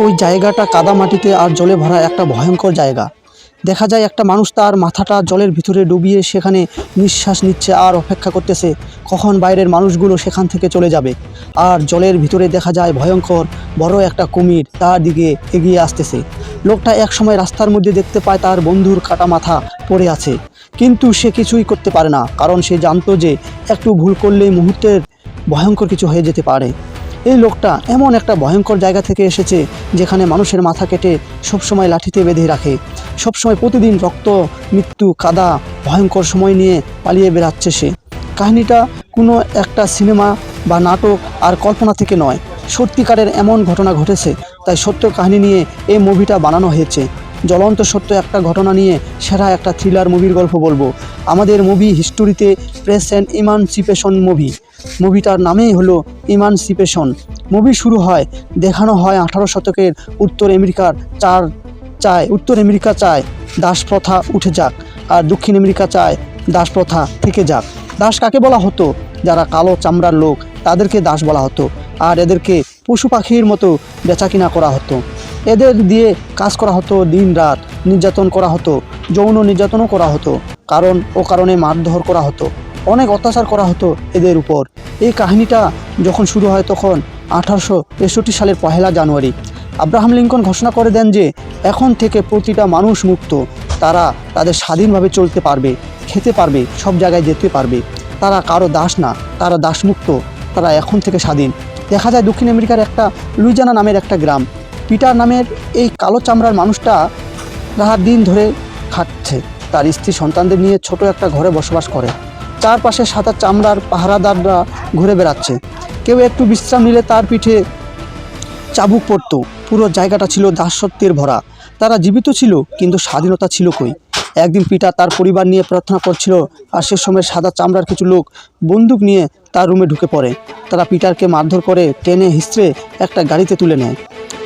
ওই জায়গাটা কাদামাটিতে আর জলে ভরা একটা ভয়ঙ্কর জায়গা। দেখা যায় একটা মানুষ তার মাথাটা জলের ভিতরে ডুবিয়ে সেখানে নিঃশ্বাস নিচ্ছে আর অপেক্ষা করতেছে কখন বাইরের মানুষগুলো সেখান থেকে চলে যাবে। আর জলের ভিতরে দেখা যায় ভয়ঙ্কর বড় একটা কুমির তার দিকে এগিয়ে আসতেছে। লোকটা একসময় রাস্তার মধ্যে দেখতে পায় তার বন্ধুর কাটা মাথা পড়ে আছে, কিন্তু সে কিছুই করতে পারে না, কারণ সে জানতো যে একটু ভুল করলেই মুহূর্তের ভয়ঙ্কর কিছু হয়ে যেতে পারে। এই লোকটা এমন একটা ভয়ঙ্কর জায়গা থেকে এসেছে যেখানে মানুষের মাথা কেটে সবসময় লাঠিতে বেঁধে রাখে, সবসময় প্রতিদিন রক্ত, মৃত্যু, কাদা, ভয়ঙ্কর সময় নিয়ে পালিয়ে বেড়াচ্ছে সে। কাহিনীটা কোনো একটা সিনেমা বা নাটক আর কল্পনা থেকে নয়, সত্যিকারের এমন ঘটনা ঘটেছে, তাই সত্য কাহিনী নিয়ে এই মুভিটা বানানো হয়েছে। জ্বলন্ত সত্য একটা ঘটনা নিয়ে সেরা একটা থ্রিলার মুভির গল্প বলবো। আমাদের মুভি হিস্টোরিতে প্রেস অ্যান্ড ইমানসিপেশন মুভি। মুভিটার নামেই হলো ইমানসিপেশন। মুভি শুরু হয়, দেখানো হয় 18 শতকের উত্তর আমেরিকা চায় দাস প্রথা উঠে যাক, আর দক্ষিণ আমেরিকা চায় দাস প্রথা থেকে যাক। দাস কাকে বলা হতো? যারা কালো চামড়ার লোক তাদেরকে দাস বলা হতো, আর এদেরকে পশু পাখির মতো বেচাকিনা করা হতো। এদের দিয়ে কাজ করা হতো, দিন রাত নির্যাতন করা হতো, যৌন নির্যাতনও করা হতো, কারণে মারধর করা হতো, অনেক অত্যাচার করা হতো এদের উপর। এই কাহিনীটা যখন শুরু হয় তখন 1863 সালের 1 জানুয়ারি আব্রাহাম লিঙ্কন ঘোষণা করে দেন যে এখন থেকে প্রতিটা মানুষ মুক্ত, তারা তাদের স্বাধীনভাবে চলতে পারবে, খেতে পারবে, সব জায়গায় যেতে পারবে, তারা কারো দাস না, তারা দাসমুক্ত, তারা এখন থেকে স্বাধীন। দেখা যায় দক্ষিণ আমেরিকার একটা লুইজিয়ানা নামের একটা গ্রাম, পিটার নামের এই কালো চামড়ার মানুষটা রাত দিন ধরে খাটছে, তার স্ত্রী সন্তানদের নিয়ে ছোট একটা ঘরে বসবাস করে। চারপাশে সাদা চামড়ার পাহারাদাররা ঘুরে বেড়াচ্ছে, কেউ একটু বিশ্রাম নিলে তার পিঠে চাবুক পড়তো। পুরো জায়গাটা ছিল দাসত্বের ভরা। তারা জীবিত ছিল, কিন্তু স্বাধীনতা ছিল কই? একদিন পিটার তার পরিবার নিয়ে প্রার্থনা করছিল, আর সে সময় সাদা চামড়ার কিছু লোক বন্দুক নিয়ে তার রুমে ঢুকে পড়ে। তারা পিটারকে মারধর করে টেনে হিঁচড়ে একটা গাড়িতে তুলে নেয়।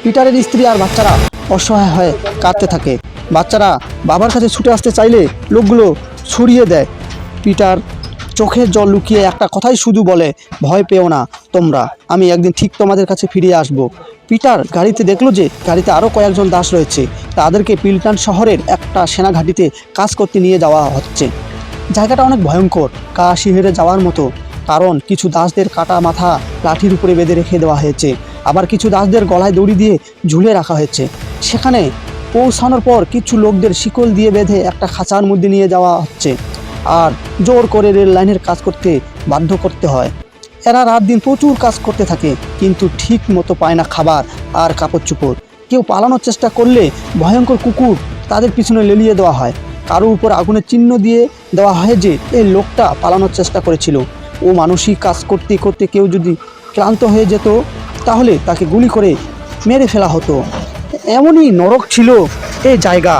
পিটারের স্ত্রী আর বাচ্চারা অসহায় হয়ে কাঁদতে থাকে। বাচ্চারা বাবার কাছে ছুটে আসতে চাইলে লোকগুলো ছড়িয়ে দেয়। পিটার চোখের জল লুকিয়ে একটা কথাই শুধু বলে, ভয় পেও না তোমরা, আমি একদিন ঠিক তোমাদের কাছে ফিরে আসব। পিটার গাড়িতে দেখলো যে গাড়িতে আরও কয়েকজন দাস রয়েছে, তাদেরকে পিলটন শহরের একটা সেনাঘাঁটিতে কাজ করতে নিয়ে যাওয়া হচ্ছে। জায়গাটা অনেক ভয়ঙ্কর, গা শিহরে যাওয়ার মতো, কারণ কিছু দাসদের কাটা মাথা লাঠির উপরে বেঁধে রেখে দেওয়া হয়েছে, আবার কিছু দাসদের গলায় দড়ি দিয়ে ঝুলে রাখা হয়েছে। সেখানে পৌঁছানোর পর কিছু লোকদের শিকল দিয়ে বেঁধে একটা খাঁচার মধ্যে নিয়ে যাওয়া হচ্ছে, আর জোর করে রেল লাইনের কাজ করতে বাধ্য করতে হয়। এরা রাত দিন প্রচুর কাজ করতে থাকে, কিন্তু ঠিক মতো পায় না খাবার আর কাপড় চোপড়। কেউ পালানোর চেষ্টা করলে ভয়ঙ্কর কুকুর তাদের পিছনে লেলিয়ে দেওয়া হয়। কারো উপর আগুনের চিহ্ন দিয়ে দেওয়া হয় যে এই লোকটা পালানোর চেষ্টা করেছিল। ও মানসিক কাজ করতে করতে কেউ যদি ক্লান্ত হয়ে যেত তাহলে তাকে গুলি করে মেরে ফেলা হতো। এমনই নরক ছিল এই জায়গা।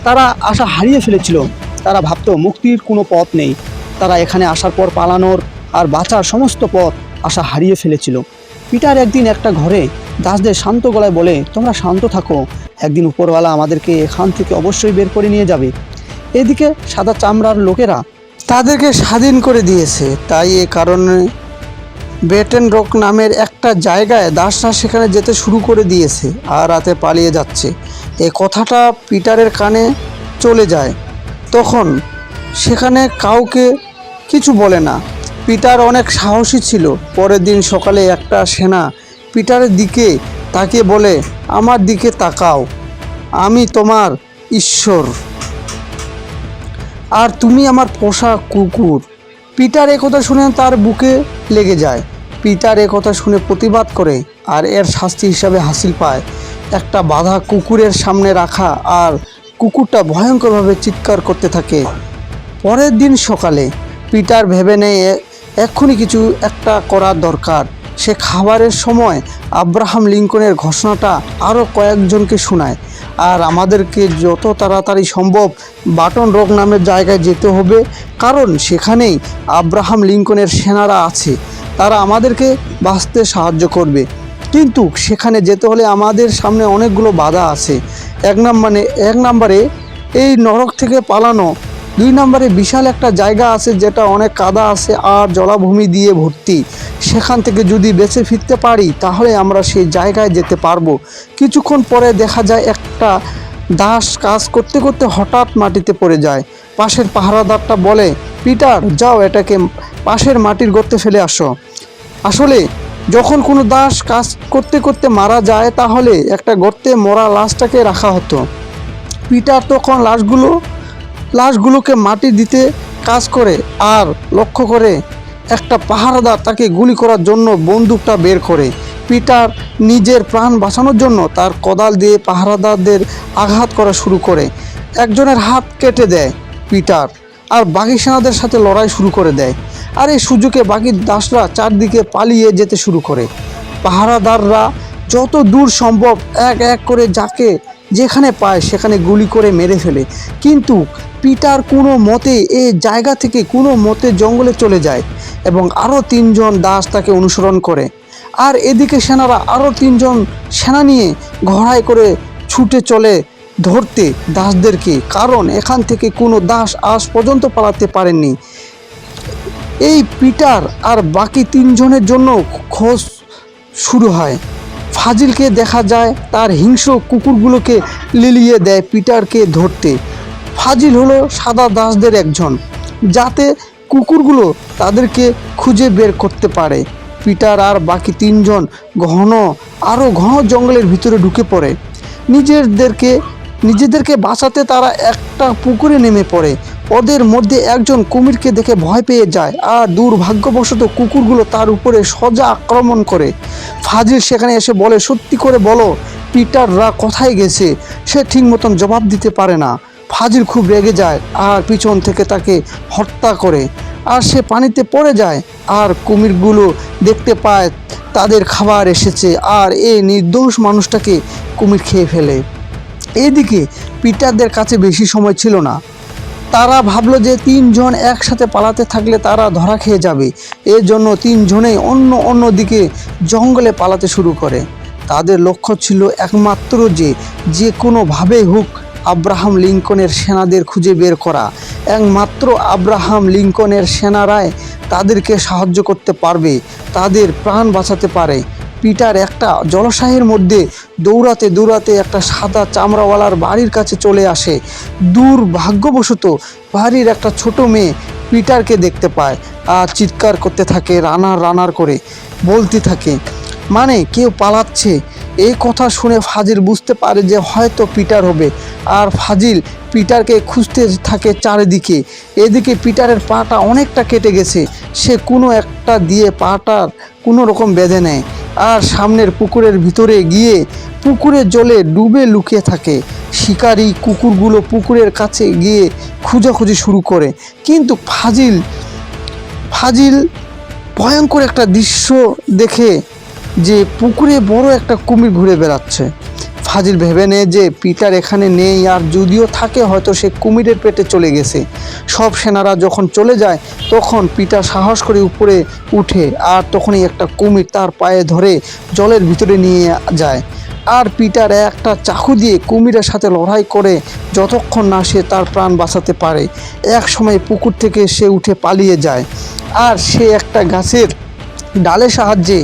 তারা আশা হারিয়ে ফেলেছিল, তারা ভাবতো মুক্তির কোনো পথ নেই। তারা এখানে আসার পর পালানোর আর বাঁচার সমস্ত পথ আশা হারিয়ে ফেলেছিল। পিটার একদিন একটা ঘরে দাসদের শান্ত গলায় বলে, তোমরা শান্ত থাকো, একদিন উপরওয়ালা আমাদেরকে এখান থেকে অবশ্যই বের করে নিয়ে যাবে। এদিকে সাদা চামড়ার লোকেরা তাদেরকে স্বাধীন করে দিয়েছে, তাই এ কারণে বেটেন রক নামের একটা জায়গায় দাসরা সেখানে যেতে শুরু করে দিয়েছে আর রাতে পালিয়ে যাচ্ছে। এই কথাটা পিটারের কানে চলে যায়, তখন সেখানে কাউকে কিছু বলে না। পিটার অনেক সাহসী ছিল। পরের দিন সকালে একটা সেনা পিটারের দিকে তাকিয়ে বলে, আমার দিকে তাকাও, আমি তোমার ঈশ্বর আর তুমি আমার পোষা কুকুর। পিটার একথা শুনে তার বুকে লেগে যায়। পিটার একথা শুনে প্রতিবাদ করে আর এর শাস্তি হিসাবে হাসিল পায় একটা বাঁধা কুকুরের সামনে রাখা, আর কুকুরটা ভয়ঙ্করভাবে চিৎকার করতে থাকে। পরের দিন সকালে পিটার ভেবে নেয় এক্ষুনি কিছু একটা করার দরকার। সে খাবারের সময় আব্রাহাম লিঙ্কনের ঘোষণাটা আরও কয়েকজনকে শোনায়, আর আমাদেরকে যত তাড়াতাড়ি সম্ভব বাটন রক নামের জায়গায় যেতে হবে, কারণ সেখানেই আব্রাহাম লিঙ্কনের সেনারা আছে, তারা আমাদেরকে বাঁচতে সাহায্য করবে। কিন্তু সেখানে যেতে হলে আমাদের সামনে অনেকগুলো বাধা আছে। এক নম্বরে এই নরক থেকে পালানো 2 নম্বরে বিশাল একটা জায়গা আছে যেটা অনেক কাদা আছে আর জলাভূমি দিয়ে ভর্তি। সেখান থেকে যদি বেঁচে ফিরতে পারি তাহলে আমরা সেই জায়গায় যেতে পারবো। কিছুক্ষণ পরে দেখা যায় একটা দাস কাজ করতে করতে হঠাৎ মাটিতে পড়ে যায়। পাশের পাহারাদারটা বলে, পিটার যাও এটাকে পাশের মাটির গর্তে ফেলে আসো। আসলে যখন কোনো দাস কাজ করতে করতে মারা যায় তাহলে একটা গর্তে মরা লাশটাকে রাখা হতো। পিটার তখন লাশগুলোকে মাটি দিতে কাজ করে আর লক্ষ্য করে একটা পাহারাদার তাকে গুলি করার জন্য বন্দুকটা বের করে। পিটার নিজের প্রাণ বাঁচানোর জন্য তার কোদাল দিয়ে পাহারাদারদের আঘাত করা শুরু করে। একজনের হাত কেটে দেয় পিটার আর বাকি সেনাদের সাথে লড়াই শুরু করে দেয়। আর এই সুযোগে বাকি দাসরা চারদিকে পালিয়ে যেতে শুরু করে। পাহারাদাররা যত দূর সম্ভব এক এক করে যাকে যেখানে পায় সেখানে গুলি করে মেরে ফেলে। কিন্তু পিটার কোনো মতে এই জায়গা থেকে কোনো মতে জঙ্গলে চলে যায় এবং আরও 3 জন দাস তাকে অনুসরণ করে। আর এদিকে সেনারা আরও 3 জন সেনা নিয়ে ঘোড়ায় করে ছুটে চলে ধরতে দাসদেরকে, কারণ এখান থেকে কোনো দাস আজ পর্যন্ত পালাতে পারেননি। এই পিটার আর বাকি 3 জনের জন্য খোঁজ শুরু হয়। ফাজিলকে দেখা যায় তার হিংস্র কুকুরগুলোকে লিলিয়ে দেয় পিটারকে ধরতে। ফাজিল হলো সাদা দাসদের একজন, যাতে কুকুরগুলো তাদেরকে খুঁজে বের করতে পারে। পিটার আর বাকি 3 জন আরও ঘন জঙ্গলের ভিতরে ঢুকে পড়ে। নিজেদেরকে বাঁচাতে তারা একটা পুকুরে নেমে পড়ে। ওদের মধ্যে একজন কুমিরকে দেখে ভয় পেয়ে যায় আর দুর্ভাগ্যবশত কুকুরগুলো তার উপরে সোজা আক্রমণ করে। ফাজিল সেখানে এসে বলে, সত্যি করে বলো পিটাররা কোথায় গেছে? সে ঠিক মতন জবাব দিতে পারে না। ফাজিল খুব রেগে যায় আর পিছন থেকে তাকে হত্যা করে আর সে পানিতে পড়ে যায়। আর কুমিরগুলো দেখতে পায় তাদের খাবার এসেছে আর এই নির্দোষ মানুষটাকে কুমির খেয়ে ফেলে। এদিকে পিটারদের কাছে বেশি সময় ছিল না। তারা ভাবলো যে 3 জন একসাথে পালাতে থাকলে তারা ধরা খেয়ে যাবে। এর জন্য 3 জনেই অন্য দিকে জঙ্গলে পালাতে শুরু করে। তাদের লক্ষ্য ছিল একমাত্র যে কোনোভাবেই হোক আব্রাহাম লিঙ্কনের সেনাদের খুঁজে বের করা। একমাত্র আব্রাহাম লিঙ্কনের সেনারাই তাদেরকে সাহায্য করতে পারবে, তাদের প্রাণ বাঁচাতে পারে। পিটার একটা জলাশয়ের মধ্যে দৌড়াতে একটা সাদা চামড়াওয়ালার বাড়ির কাছে চলে আসে। দুর্ভাগ্যবশত বাড়ির একটা ছোট মেয়ে পিটারকে দেখতে পায় আর চিৎকার করতে থাকে, রানার করে বলতে থাকে, মানে কেউ পালাচ্ছে। এই কথা শুনে ফাজিল বুঝতে পারে যে হয়তো পিটার হবে। আর ফাজিল পিটারকে খুঁজতে থাকে চারিদিকে। এদিকে পিটারের পাটা অনেকটা কেটে গেছে। সে কোনো একটা দিয়ে পাটার কোনো রকম বেঁধে নেয় আর সামনের পুকুরের ভিতরে গিয়ে পুকুরের জলে ডুবে লুকিয়ে থাকে। শিকারী কুকুরগুলো পুকুরের কাছে গিয়ে খোঁজাখুঁজি শুরু করে, কিন্তু ফাজিল ভয়ঙ্কর একটা দৃশ্য দেখে যে পুকুরে বড় একটা কুমির ঘুরে বেড়াচ্ছে। ফাজিল ভেবে নেয় যে পিটার এখানে নেই, আর যদিও থাকে হয়তো সে কুমিরের পেটে চলে গেছে। সব সেনারা যখন চলে যায় তখন পিটার সাহস করে উপরে উঠে আর তখনই একটা কুমির তার পায়ে ধরে জলের ভিতরে নিয়ে যায়। আর পিটার একটা চাকু দিয়ে কুমিরের সাথে লড়াই করে যতক্ষণ না সে তার প্রাণ বাঁচাতে পারে। এক সময় পুকুর থেকে সে উঠে পালিয়ে যায় আর সে একটা গাছের ডালের সাহায্যে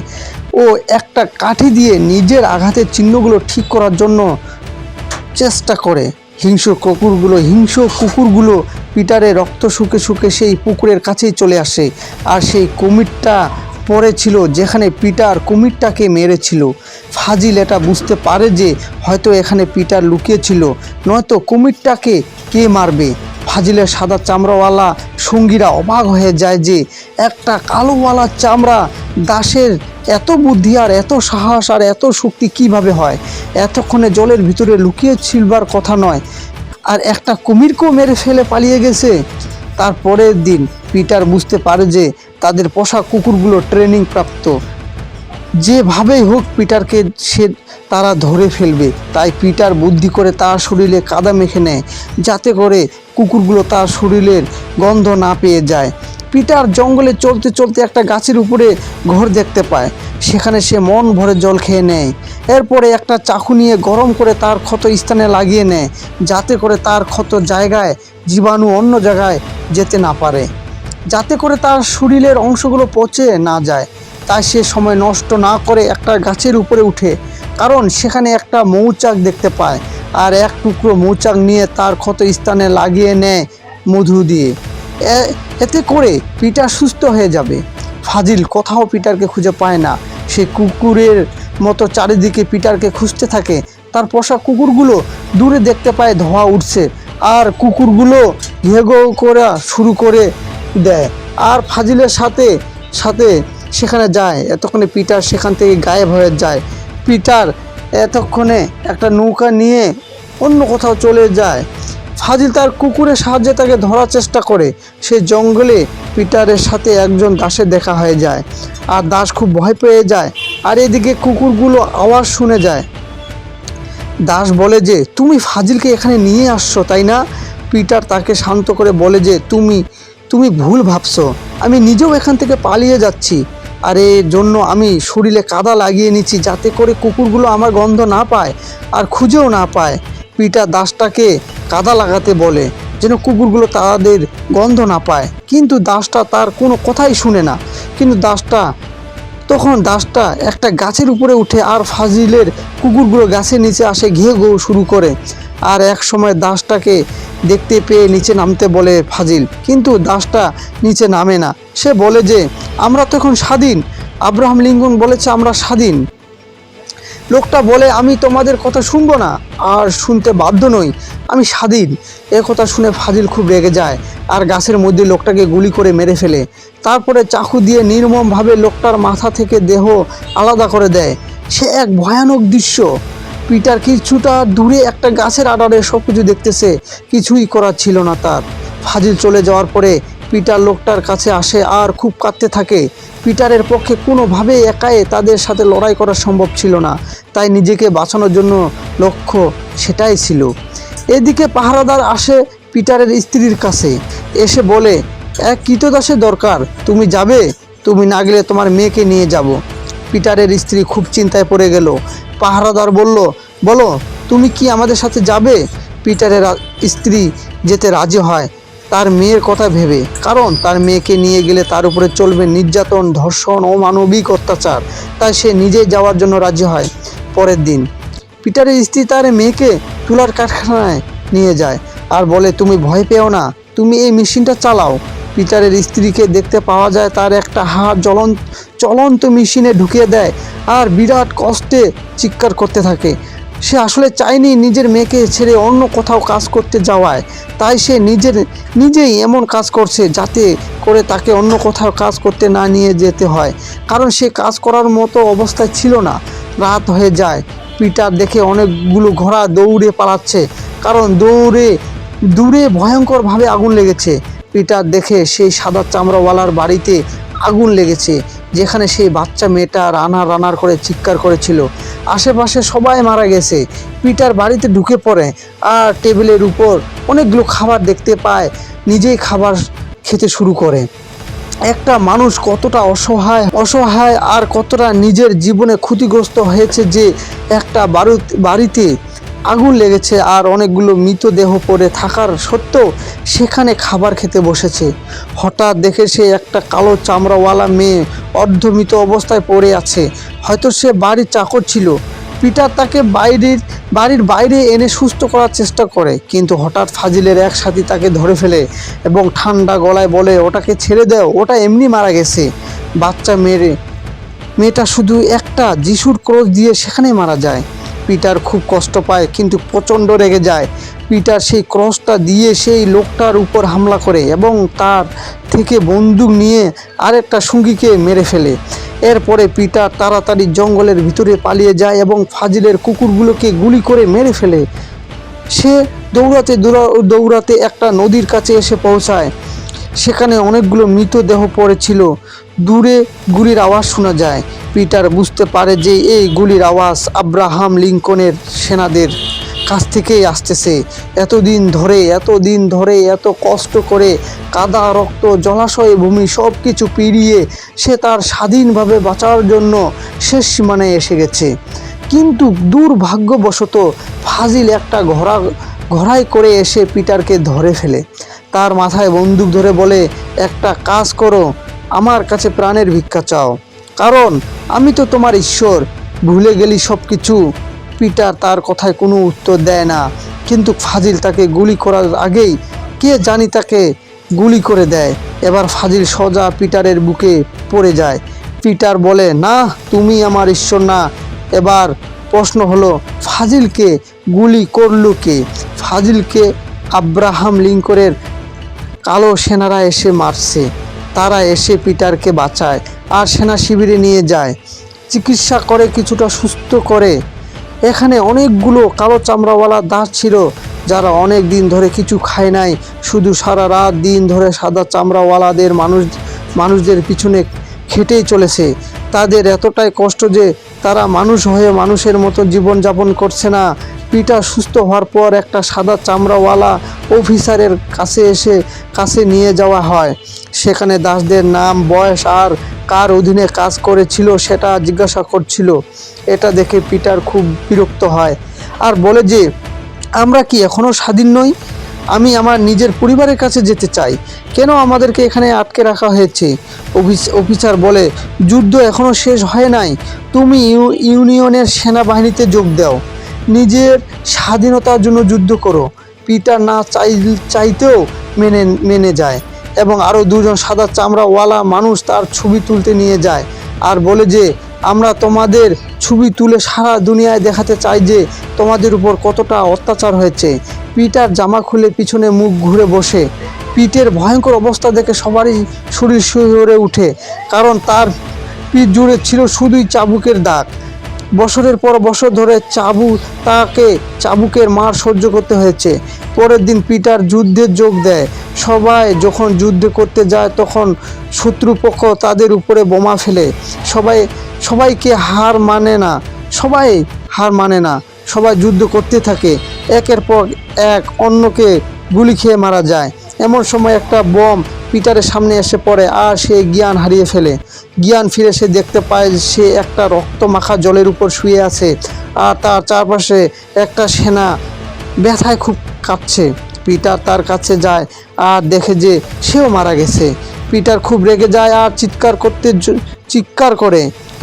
ও একটা কাঠি দিয়ে নিজের আঘাতের চিহ্নগুলো ঠিক করার জন্য চেষ্টা করে। হিংস্র কুকুরগুলো পিটারের রক্ত শুকে সেই পুকুরের কাছেই চলে আসে। আর সেই কুমিরটা পড়েছিল যেখানে পিটার কুমিরটাকে মেরেছিল। ফাজিল এটা বুঝতে পারে যে হয়তো এখানে পিটার লুকিয়েছিল, নয়তো কুমিরটাকে কে মারবে। ফাজিলের সাদা চামড়াওয়ালা সঙ্গীরা অবাক হয়ে যায় যে একটা কালোওয়ালা চামড়া দাসের এত বুদ্ধি আর এত সাহস আর এত শক্তি কিভাবে হয়। এতক্ষণে জলের ভিতরে লুকিয়ে ছিলবার কথা নয়, আর একটা কুমিরকেও মেরে ফেলে পালিয়ে গেছে। তারপরের দিন পিটার বুঝতে পারে যে তাদের পোষা কুকুরগুলো ট্রেনিং প্রাপ্ত, যেভাবেই হোক পিটারকে তারা ধরে ফেলবে। তাই পিটার বুদ্ধি করে তার শরীরে কাদা মেখে নেয় যাতে করে কুকুরগুলো তার শরীরের গন্ধ না পেয়ে যায়। পিটার জঙ্গলে চলতে চলতে একটা গাছের উপরে ঘর দেখতে পায়। সেখানে সে মন ভরে জল খেয়ে নেয়। এরপরে একটা চাকু নিয়ে গরম করে তার ক্ষত স্থানে লাগিয়ে নেয়, যাতে করে তার ক্ষত জায়গায় জীবাণু অন্য জায়গায় যেতে না পারে, যাতে করে তার শরীরের অংশগুলো পচে না যায়। তাই সে সময় নষ্ট না করে একটা গাছের উপরে উঠে, কারণ সেখানে একটা মৌচাক দেখতে পায়, আর এক টুকরো মৌচাক নিয়ে তার ক্ষত স্থানে লাগিয়ে নেয় মধু দিয়ে। এতে করে পিটার সুস্থ হয়ে যাবে। ফাজিল কোথাও পিটারকে খুঁজে পায় না। সে কুকুরের মতো চারিদিকে পিটারকে খুঁজতে থাকে। তার পোষা কুকুরগুলো দূরে দেখতে পায় ধোঁয়া উঠছে, আর কুকুরগুলো ঘেউ ঘেউ করা শুরু করে দেয়, আর ফাজিলের সাথে সাথে সেখানে যায়। এতক্ষণে পিটার সেখান থেকে গায়েব হয়ে যায়। পিটার এতক্ষণে একটা নৌকা নিয়ে অন্য কোথাও চলে যায়। ফাজিল তার কুকুরের সাহায্যে তাকে ধরার চেষ্টা করে। সে জঙ্গলে পিটারের সাথে একজন দাসের দেখা হয়ে যায়, আর দাস খুব ভয় পেয়ে যায়। আর এদিকে কুকুরগুলো আওয়াজ শুনে যায়। দাস বলে যে, তুমি ফাজিলকে এখানে নিয়ে আসছো, তাই না? পিটার তাকে শান্ত করে বলে যে, তুমি ভুল ভাবছো। আমি নিজেও এখান থেকে পালিয়ে যাচ্ছি, আর এর জন্য আমি শরীরে কাদা লাগিয়ে নিচ্ছি, যাতে করে কুকুরগুলো আমার গন্ধ না পায় আর খুঁজেও না পায়। পিটার দাসটাকে কাদা লাগাতে বলে, যেন কুকুরগুলো তাদের গন্ধ না পায়, কিন্তু দাসটা তার কোনো কথাই শুনে না। কিন্তু তখন দাসটা একটা গাছের উপরে উঠে, আর ফাজিলের কুকুরগুলো গাছের নিচে আসে ঘেউ ঘেউ শুরু করে। আর এক সময় দাসটাকে দেখতে পেয়ে নিচে নামতে বলে ফাজিল, কিন্তু দাসটা নিচে নামে না। সে বলে যে, আমরা তো এখন স্বাধীন। আব্রাহাম লিঙ্কন বলেছে আমরা স্বাধীন। লোকটা বলে, আমি তোমাদের কথা শুনবো না, আর শুনতে বাধ্য নই, আমি স্বাধীন। এ কথা শুনে ফাজিল খুব রেগে যায়, আর গাছের মধ্যে লোকটাকে গুলি করে মেরে ফেলে। তারপরে চাকু দিয়ে নির্মমভাবে লোকটার মাথা থেকে দেহ আলাদা করে দেয়। সে এক ভয়ানক দৃশ্য। পিটার কিছুটা দূরে একটা গাছের আড়ালে সব কিছু দেখতেছে, কিছুই করার ছিল না তার। ফাজিল চলে যাওয়ার পরে পিটার লোকটার কাছে আসে আর খুব কাঁদতে থাকে। পিটারের পক্ষে কোনোভাবে একাই তাদের সাথে লড়াই করা সম্ভব ছিল না, তাই নিজেকে বাঁচানোর জন্য লক্ষ্য সেটাই ছিল। এদিকে পাহারাদার আসে পিটারের স্ত্রীর কাছে, এসে বলে, এক কৃতদাসের দরকার, তুমি যাবে? তুমি না গেলে তোমার মেয়েকে নিয়ে যাব। পিটারের স্ত্রী খুব চিন্তায় পড়ে গেল। পাহারাদার বলো তুমি কি আমাদের সাথে যাবে? পিটারের স্ত্রী যেতে রাজি হয়, তার মেয়ের কথা ভেবে, কারণ তার মেয়েকে নিয়ে গেলে তার উপরে চলবে নির্যাতন, ধর্ষণ ও মানবিক অত্যাচার। তাই সে নিজেই যাওয়ার জন্য রাজি হয়। পরের দিন পিটারের স্ত্রী তার মেয়েকে তুলার কারখানায় নিয়ে যায়, আর বলে, তুমি ভয় পেও না, তুমি এই মেশিনটা চালাও। পিটারের স্ত্রীকে দেখতে পাওয়া যায় তার একটা হাত চলন্ত মেশিনে ঢুকিয়ে দেয়, আর বিরাট কষ্টে চিৎকার করতে থাকে। সে আসলে চায়নি নিজের মেয়েকে ছেড়ে অন্য কোথাও কাজ করতে যাওয়ায়, তাই সে নিজেই এমন কাজ করছে যাতে করে তাকে অন্য কোথাও কাজ করতে না নিয়ে যেতে হয়, কারণ সে কাজ করার মতো অবস্থায় ছিল না। রাত হয়ে যায়। পিটার দেখে অনেকগুলো ঘোড়া দৌড়ে পালাচ্ছে, কারণ দূরে ভয়ঙ্করভাবে আগুন লেগেছে। পিটার দেখে সেই সাদা চামড়াওয়ালার বাড়িতে আগুন লেগেছে, যেখানে সেই বাচ্চা মেয়েটা রানার করে চিৎকার করেছিল। আশেপাশে সবাই মারা গেছে। পিটার বাড়িতে ঢুকে পড়ে, আর টেবিলের উপর অনেকগুলো খাবার দেখতে পায়। নিজেই খাবার খেতে শুরু করে। একটা মানুষ কতটা অসহায় আর কতটা নিজের জীবনে ক্ষতিগ্রস্ত হয়েছে যে একটা বাড়িতে আগুন লেগেছে আর অনেকগুলো মৃতদেহ পড়ে থাকার সত্ত্বেও সেখানে খাবার খেতে বসেছে। হঠাৎ দেখে সে একটা কালো চামড়াওয়ালা মেয়ে অর্ধমৃত অবস্থায় পড়ে আছে। হয়তো সে বাড়ির চাকর ছিল। পিটার তাকে বাড়ির বাইরে এনে সুস্থ করার চেষ্টা করে, কিন্তু হঠাৎ ফাজিলের এক সাথী তাকে ধরে ফেলে এবং ঠান্ডা গলায় বলে, ওটাকে ছেড়ে দাও, ওটা এমনি মারা গেছে। বাচ্চা মেয়েটা শুধু একটা যিশুর ক্রস দিয়ে সেখানেই মারা যায়। পিটার খুব কষ্ট পায়, কিন্তু প্রচণ্ড রেগে যায়। পিটার সেই ক্রসটা দিয়ে সেই লোকটার উপর হামলা করে এবং তার থেকে বন্দুক নিয়ে আরেকটা সঙ্গীকে মেরে ফেলে। এরপরে পিটার তাড়াতাড়ি জঙ্গলের ভিতরে পালিয়ে যায় এবং ফাজিলের কুকুরগুলোকে গুলি করে মেরে ফেলে। সে দৌড়াতে একটা নদীর কাছে এসে পৌঁছায়। সেখানে অনেকগুলো মৃতদেহ পড়েছিল। দূরে গুলির আওয়াজ শোনা যায়। পিটার বুঝতে পারে যে এই গুলির আওয়াজ আব্রাহাম লিঙ্কনের সেনাদের, কাছ থেকেই আসতেছে। এতদিন ধরে এত কষ্ট করে কাদা রক্ত জলাশয় ভূমি সব কিছু পেরিয়ে সে তার স্বাধীনভাবে বাঁচার জন্য শেষ সীমানায় এসে গেছে। কিন্তু দুর্ভাগ্যবশত ফাজিল একটা ঘোড়ায় করে এসে পিটারকে ধরে ফেলে। তার মাথায় বন্দুক ধরে বলে, একটা কাজ করো, আমার কাছে প্রাণের ভিক্ষা চাও, কারণ আমি তো তোমার ঈশ্বর। ভুলে গেলি সব কিছু। পিটার তার কথায় কোনো উত্তর দেয় না, কিন্তু ফাজিল তাকে গুলি করার আগেই কে জানি তাকে গুলি করে দেয়। এবার ফাজিল সোজা পিটারের বুকে পড়ে যায়। পিটার বলে, না, তুমি আমার ঈশ্বর না। এবার প্রশ্ন হলো, ফাজিলকে গুলি করলো কে? ফাজিলকে আব্রাহাম লিঙ্কনের কালো সেনারা এসে মারছে। তারা এসে পিটারকে বাঁচায় আর সেনা শিবিরে নিয়ে যায়, চিকিৎসা করে, কিছুটা সুস্থ করে। এখানে অনেকগুলো কালো চামড়াওয়ালা দাস ছিল যারা অনেক দিন ধরে কিছু খায় নাই, শুধু সারা রাত দিন ধরে সাদা চামড়াওয়ালাদের মানুষদের পিছনে খেটেই চলেছে। তাদের এতটাই কষ্ট যে তারা মানুষ হয়ে মানুষের মতো জীবনযাপন করছে না। পিটার সুস্থ হওয়ার পর একটা সাদা চামড়াওয়ালা অফিসারের কাছে নিয়ে যাওয়া হয়। সেখানে দাসদের নাম, বয়স আর কার অধীনে কাজ করেছিল সেটা জিজ্ঞাসা করছিল। এটা দেখে পিটার খুব বিরক্ত হয় আর বলে যে, আমরা কি এখনও স্বাধীন নই? আমি আমার নিজের পরিবারের কাছে যেতে চাই। কেন আমাদেরকে এখানে আটকে রাখা হয়েছে? অফিসার বলে, যুদ্ধ এখনও শেষ হয় নাই। তুমি ইউনিয়নের সেনাবাহিনীতে যোগ দাও, নিজের স্বাধীনতার জন্য যুদ্ধ করো। পিটার না চাইতেও মেনে যায় এবং আরও দুজন সাদা চামড়াওয়ালা মানুষ তার ছবি তুলতে নিয়ে যায় আর বলে যে, আমরা তোমাদের ছবি তুলে সারা দুনিয়ায় দেখাতে চাই যে তোমাদের উপর কতটা অত্যাচার হয়েছে। পিটার জামা খুলে পিছনে মুখ ঘুরে বসে। পিটের ভয়ঙ্কর অবস্থা দেখে সবারই শরীর শিহরে উঠে, কারণ তার পিঠ জুড়ে ছিল শুধুই চাবুকের দাগ। বছরের পর বছর ধরে তাকে চাবুকের মার সহ্য করতে হয়েছে। পরের দিন পিটার যুদ্ধে যোগ দেয়। সবাই যখন যুদ্ধ করতে যায় তখন শত্রুপক্ষ তাদের উপরে বোমা ফেলে। সবাইকে হার মানে না, সবাই যুদ্ধ করতে থাকে। একের পর এক অন্যকে গুলি খেয়ে মারা যায়। এমন সময় একটা বোম পিটারের সামনে এসে পড়ে আর সে জ্ঞান হারিয়ে ফেলে। জ্ঞান ফিরে সে দেখতে পায় সে একটা রক্তমাখা জলের উপর শুয়ে আছে আর তার চারপাশে একটা সেনা ব্যথায় খুব কাঁপছে। পিটার তার কাছে যায় আর দেখে যে সেও মারা গেছে। পিটার খুব রেগে যায় আর চিৎকার করে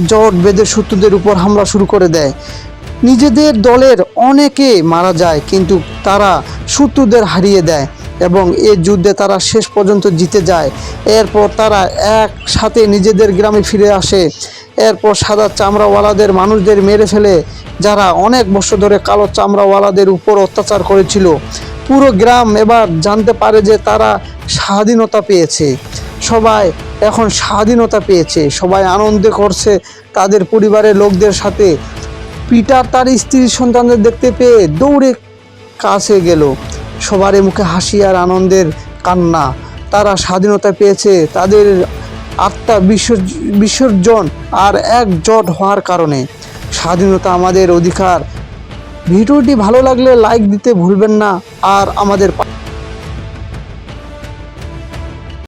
জট বেঁধে শত্রুদের উপর হামলা শুরু করে দেয়। নিজেদের দলের অনেকে মারা যায়, কিন্তু তারা শত্রুদের হারিয়ে দেয় এবং এই যুদ্ধে তারা শেষ পর্যন্ত জিতে যায়। এরপর তারা একসাথে নিজেদের গ্রামে ফিরে আসে। এরপর সাদা চামড়াওয়ালাদের মানুষদের মেরে ফেলে, যারা অনেক বছর ধরে কালো চামড়াওয়ালাদের উপর অত্যাচার করেছিল। পুরো গ্রাম এবার জানতে পারে যে তারা স্বাধীনতা পেয়েছে। সবাই এখন স্বাধীনতা পেয়েছে, সবাই আনন্দ করছে তাদের পরিবারের লোকদের সাথে। পিটার তার স্ত্রী সন্তানদের দেখতে পেয়ে দৌড়ে কাছে গেল। সবার মুখে হাসি আর আনন্দের কান্না। তারা স্বাধীনতা পেয়েছে তাদের আত্মা বিসর্জন আর একজোট হওয়ার কারণে। স্বাধীনতা আমাদের অধিকার। ভিডিওটি ভালো লাগলে লাইক দিতে ভুলবেন না আর আমাদের